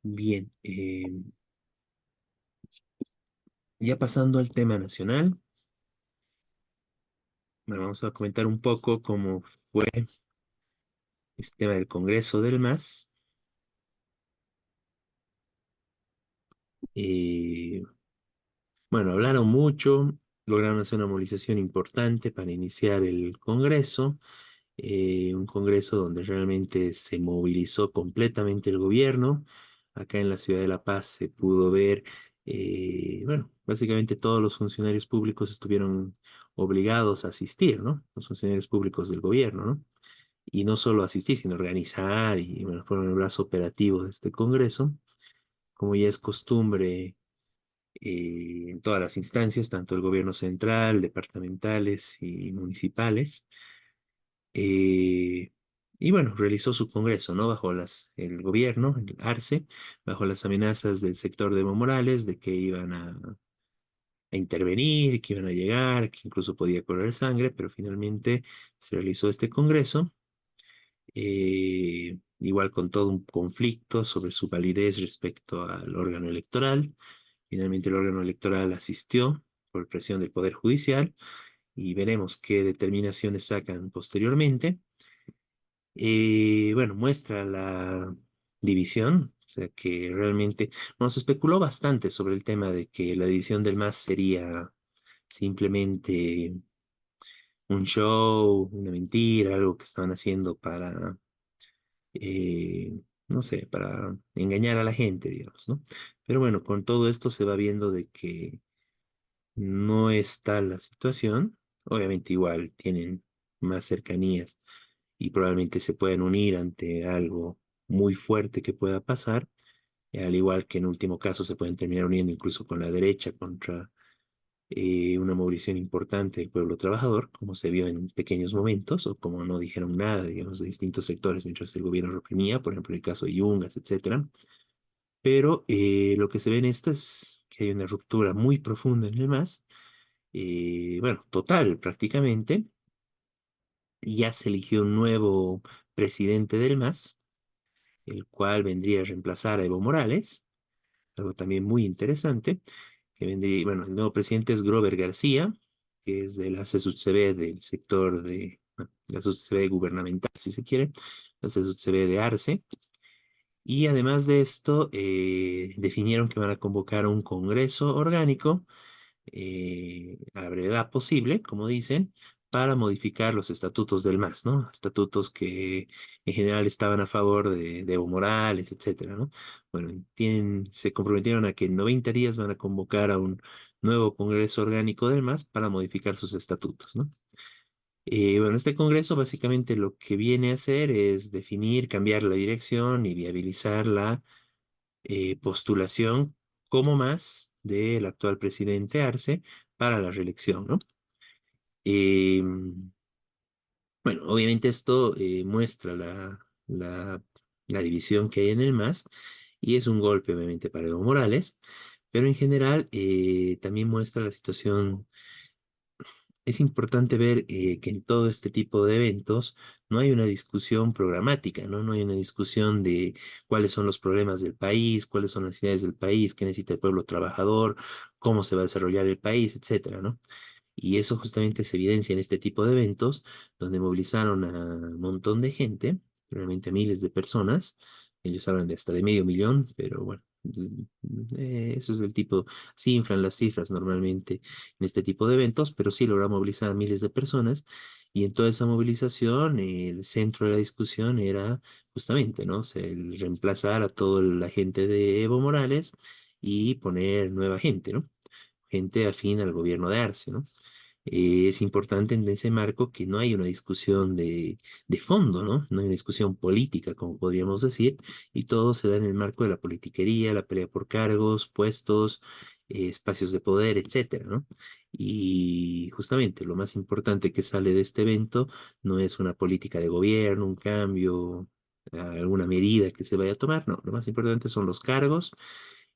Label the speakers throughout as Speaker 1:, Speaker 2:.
Speaker 1: Bien, ya pasando al tema nacional, bueno, vamos a comentar un poco cómo fue este tema del Congreso del MAS. Eh, bueno, hablaron mucho, lograron hacer una movilización importante para iniciar el Congreso, un Congreso donde realmente se movilizó completamente el gobierno. Acá en la ciudad de La Paz se pudo ver, bueno, básicamente todos los funcionarios públicos estuvieron obligados a asistir, ¿no? Los funcionarios públicos del gobierno, ¿no? Y no solo asistir, sino organizar y, bueno, fueron el brazo operativo de este Congreso, como ya es costumbre en todas las instancias, tanto el gobierno central, departamentales y municipales. Eh, y bueno, realizó su congreso, ¿no? Bajo el gobierno, el Arce, bajo las amenazas del sector de Evo Morales de que iban a intervenir, que iban a llegar, que incluso podía correr sangre, pero finalmente se realizó este congreso, igual con todo un conflicto sobre su validez respecto al órgano electoral. Finalmente el órgano electoral asistió por presión del Poder Judicial y veremos qué determinaciones sacan posteriormente. Bueno, muestra la división, o sea que realmente, bueno, se especuló bastante sobre el tema de que la división del MAS sería simplemente un show, una mentira, algo que estaban haciendo para, no sé, para engañar a la gente, digamos, ¿no? Pero bueno, con todo esto se va viendo de que no es tal la situación. Obviamente igual tienen más cercanías y probablemente se pueden unir ante algo muy fuerte que pueda pasar, al igual que en último caso se pueden terminar uniendo incluso con la derecha contra una movilización importante del pueblo trabajador, como se vio en pequeños momentos, o como no dijeron nada, digamos, de distintos sectores mientras el gobierno reprimía, por ejemplo, el caso de Yungas, etcétera. Pero lo que se ve en esto es que hay una ruptura muy profunda en el MAS, bueno, total prácticamente, y ya se eligió un nuevo presidente del MAS, el cual vendría a reemplazar a Evo Morales, algo también muy interesante, que vendría, bueno, el nuevo presidente es Grover García, que es de la CSUCB del sector de, bueno, la CSUCB gubernamental, si se quiere, la CSUCB de Arce, y además de esto, definieron que van a convocar un congreso orgánico a la brevedad posible, como dicen, para modificar los estatutos del MAS, ¿no? Estatutos que en general estaban a favor de Evo Morales, etcétera, ¿no? Bueno, se comprometieron a que en 90 días van a convocar a un nuevo Congreso Orgánico del MAS para modificar sus estatutos, ¿no? Bueno, este Congreso básicamente lo que viene a hacer es definir, cambiar la dirección y viabilizar la postulación como más del actual presidente Arce para la reelección, ¿no? Eh, bueno, obviamente esto muestra la división que hay en el MAS y es un golpe obviamente para Evo Morales, pero en general también muestra la situación. Es importante ver que en todo este tipo de eventos no hay una discusión programática, ¿no? No hay una discusión de cuáles son los problemas del país, cuáles son las necesidades del país, qué necesita el pueblo trabajador, cómo se va a desarrollar el país, etcétera, ¿no? Y eso justamente se evidencia en este tipo de eventos, donde movilizaron a un montón de gente, realmente a miles de personas. Ellos hablan de hasta de medio millón, pero bueno, eso es el tipo, sí inflan las cifras normalmente en este tipo de eventos, pero sí logra movilizar a miles de personas. Y en toda esa movilización, el centro de la discusión era justamente, ¿no? O sea, el reemplazar a toda la gente de Evo Morales y poner nueva gente, ¿no? Gente afín al gobierno de Arce, ¿no? Es importante en ese marco que no hay una discusión de fondo, ¿no? No hay una discusión política, como podríamos decir, y todo se da en el marco de la politiquería, la pelea por cargos, puestos, espacios de poder, etcétera, ¿no? Y justamente lo más importante que sale de este evento no es una política de gobierno, un cambio, alguna medida que se vaya a tomar, no, lo más importante son los cargos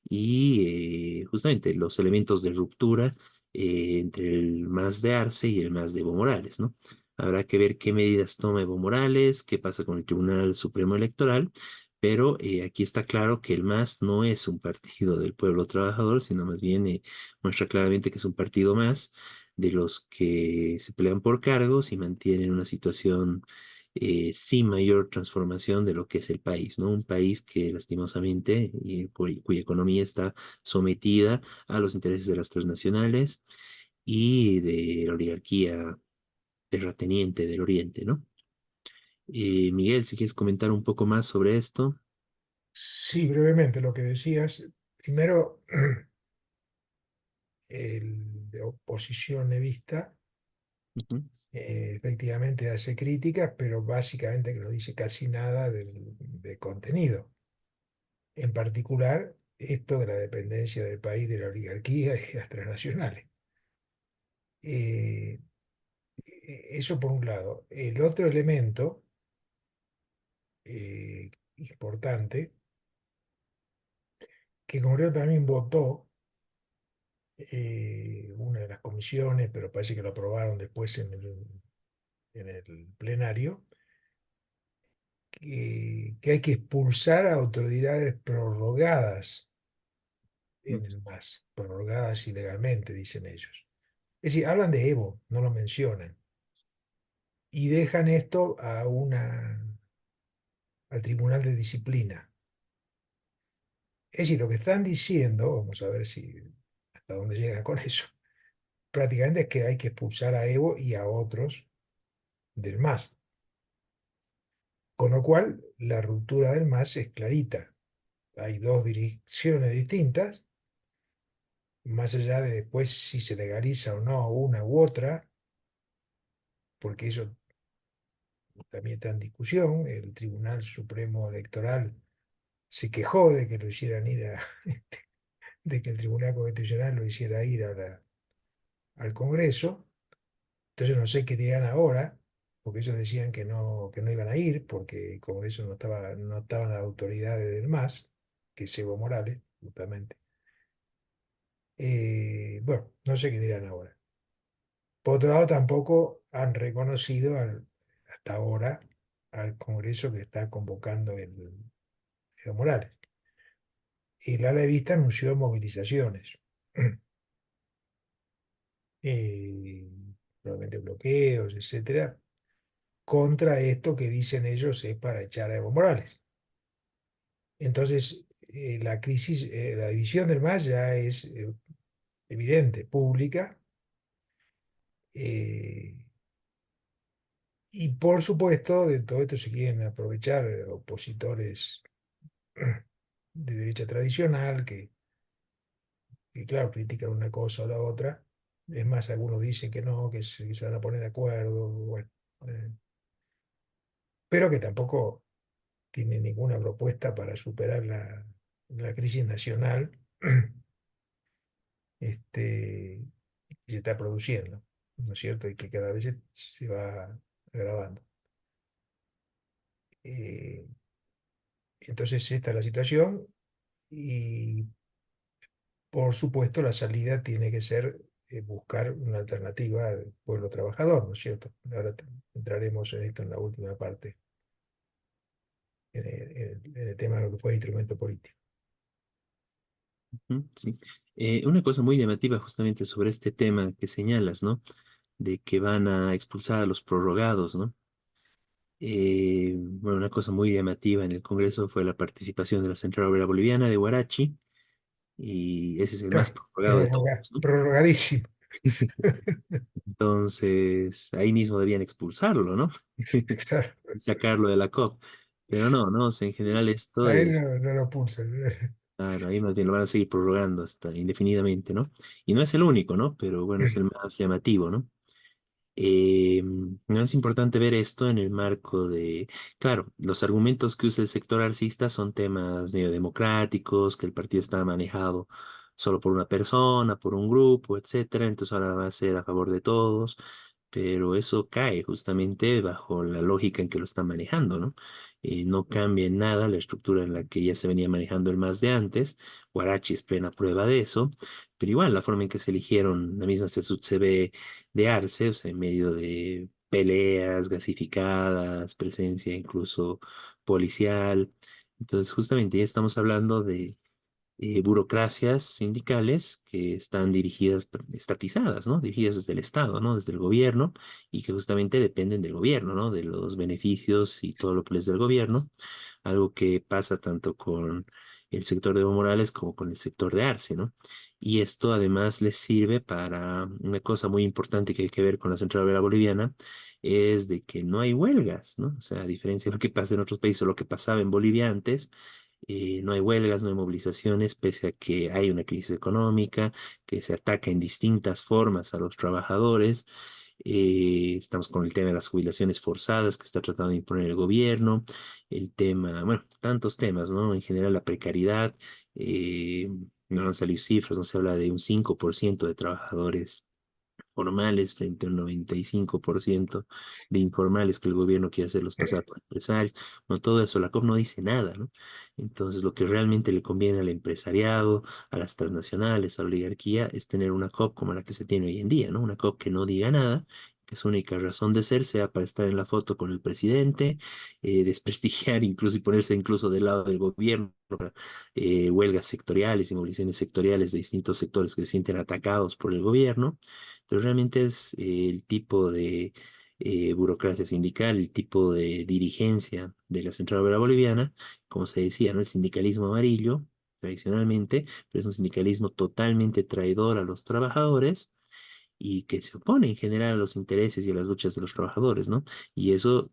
Speaker 1: y justamente los elementos de ruptura entre el MAS de Arce y el MAS de Evo Morales, ¿no? Habrá que ver qué medidas toma Evo Morales, qué pasa con el Tribunal Supremo Electoral, pero aquí está claro que el MAS no es un partido del pueblo trabajador, sino más bien muestra claramente que es un partido más de los que se pelean por cargos y mantienen una situación sin mayor transformación de lo que es el país, ¿no? Un país que lastimosamente cuya economía está sometida a los intereses de las transnacionales y de la oligarquía terrateniente del Oriente, ¿no? Miguel, si quieres comentar un poco más sobre esto.
Speaker 2: Sí, brevemente lo que decías. Primero, de oposición levista
Speaker 1: Ujú,
Speaker 2: efectivamente hace críticas, pero básicamente que no dice casi nada de contenido. En particular, esto de la dependencia del país de la oligarquía y las transnacionales. Eh, Eso por un lado. El otro elemento importante, que el Congreso también votó una de las comisiones, pero parece que lo aprobaron después en el plenario, que hay que expulsar a autoridades prorrogadas
Speaker 1: ujú,
Speaker 2: en el MAS, prorrogadas ilegalmente, dicen ellos. Es decir, hablan de Evo, no lo mencionan, y dejan esto al Tribunal de Disciplina. Es decir, lo que están diciendo, vamos a ver si hasta dónde llega con eso, prácticamente es que hay que expulsar a Evo y a otros del MAS. Con lo cual, la ruptura del MAS es clarita. Hay dos direcciones distintas, más allá de después si se legaliza o no una u otra, porque eso también está en discusión. El Tribunal Supremo Electoral se quejó de que lo hicieran ir de que el Tribunal Constitucional lo hiciera ir al Congreso. Entonces no sé qué dirán ahora, porque ellos decían que no iban a ir, porque el Congreso no estaban las autoridades del MAS, que es Evo Morales, justamente. Bueno, no sé qué dirán ahora. Por otro lado, tampoco han reconocido hasta ahora al Congreso que está convocando Evo Morales. Y la Levista anunció movilizaciones, eh, probablemente bloqueos, etcétera, contra esto que dicen ellos es para echar a Evo Morales. Entonces, la crisis, la división del MAS ya es evidente, pública, eh, y por supuesto, de todo esto se quieren aprovechar opositores de derecha tradicional que, claro, critican una cosa o la otra. Es más, algunos dicen que no, que se van a poner de acuerdo, bueno, eh, pero que tampoco tiene ninguna propuesta para superar la crisis nacional este, que se está produciendo, ¿no es cierto? Y que cada vez se va agravando. Eh, entonces, esta es la situación y, por supuesto, la salida tiene que ser buscar una alternativa al pueblo trabajador, ¿no es cierto? Ahora entraremos en esto en la última parte, en el tema de lo que fue el instrumento político.
Speaker 1: ujú, sí. Una cosa muy llamativa justamente sobre este tema que señalas, ¿no? De que van a expulsar a los prorrogados, ¿no? Bueno, una cosa muy llamativa en el Congreso fue la participación de la Central Obrera Boliviana de Huarachi, y ese es el más prorrogado de todos, ¿no?
Speaker 2: Prorrogadísimo.
Speaker 1: Entonces, ahí mismo debían expulsarlo, ¿no?
Speaker 2: Claro.
Speaker 1: Y sacarlo de la COP. Pero no, no, o sea, en general esto
Speaker 2: A él
Speaker 1: es,
Speaker 2: no lo pulsa.
Speaker 1: claro, ahí más bien lo van a seguir prorrogando hasta indefinidamente, ¿no? Y no es el único, ¿no? Pero bueno, es el más llamativo, ¿no? No es importante ver esto en el marco de, claro, los argumentos que usa el sector arcista son temas medio democráticos, que el partido está manejado solo por una persona, por un grupo, etcétera, entonces ahora va a ser a favor de todos, pero eso cae justamente bajo la lógica en que lo están manejando, ¿no? No cambia en nada la estructura en la que ya se venía manejando el más de antes. Guarachi es plena prueba de eso, pero igual la forma en que se eligieron, la misma se ve de Arce, o sea, en medio de peleas gasificadas, presencia incluso policial, Entonces, justamente ya estamos hablando de burocracias sindicales que están dirigidas, estatizadas, ¿no? Dirigidas desde el Estado, ¿no? Desde el gobierno y que justamente dependen del gobierno, ¿no? De los beneficios y todo lo que les da el gobierno, algo que pasa tanto con el sector de Evo Morales como con el sector de Arce, ¿no? Y esto además les sirve para una cosa muy importante que hay que ver con la Central Obrera Boliviana, es de que no hay huelgas, ¿no? O sea, a diferencia de lo que pasa en otros países o lo que pasaba en Bolivia antes, no hay huelgas, no hay movilizaciones, pese a que hay una crisis económica, que se ataca en distintas formas a los trabajadores. Estamos con el tema de las jubilaciones forzadas que está tratando de imponer el gobierno, el tema, bueno, tantos temas, ¿no? En general la precariedad, no han salido cifras, no se habla de un 5% de trabajadores formales frente a un 95% de informales que el gobierno quiere hacerlos pasar por empresarios. No, todo eso, la COP no dice nada, ¿no? Entonces, lo que realmente le conviene al empresariado, a las transnacionales, a la oligarquía, es tener una COP como la que se tiene hoy en día, ¿no? Una COP que no diga nada, que su única razón de ser sea para estar en la foto con el presidente, desprestigiar incluso y ponerse incluso del lado del gobierno, huelgas sectoriales y movilizaciones sectoriales de distintos sectores que se sienten atacados por el gobierno. Entonces realmente es el tipo de burocracia sindical, el tipo de dirigencia de la Central Obrera Boliviana, como se decía, ¿no? El sindicalismo amarillo, tradicionalmente, pero es un sindicalismo totalmente traidor a los trabajadores y que se opone en general a los intereses y a las luchas de los trabajadores, ¿no? Y eso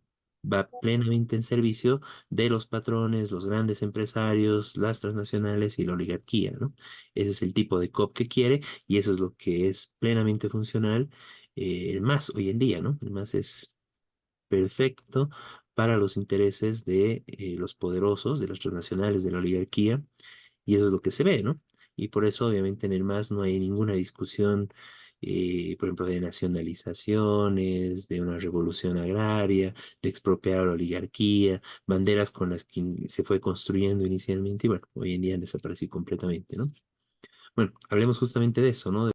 Speaker 1: va plenamente en servicio de los patrones, los grandes empresarios, las transnacionales y la oligarquía, ¿no? Ese es el tipo de COP que quiere y eso es lo que es plenamente funcional, el MAS hoy en día, ¿no? El MAS es perfecto para los intereses de los poderosos, de las transnacionales, de la oligarquía, y eso es lo que se ve, ¿no? Y por eso, obviamente, en el MAS no hay ninguna discusión, por ejemplo, de nacionalizaciones, de una revolución agraria, de expropiar a la oligarquía, banderas con las que se fue construyendo inicialmente, y bueno, hoy en día han desaparecido completamente, ¿no? Bueno, hablemos justamente de eso, ¿no?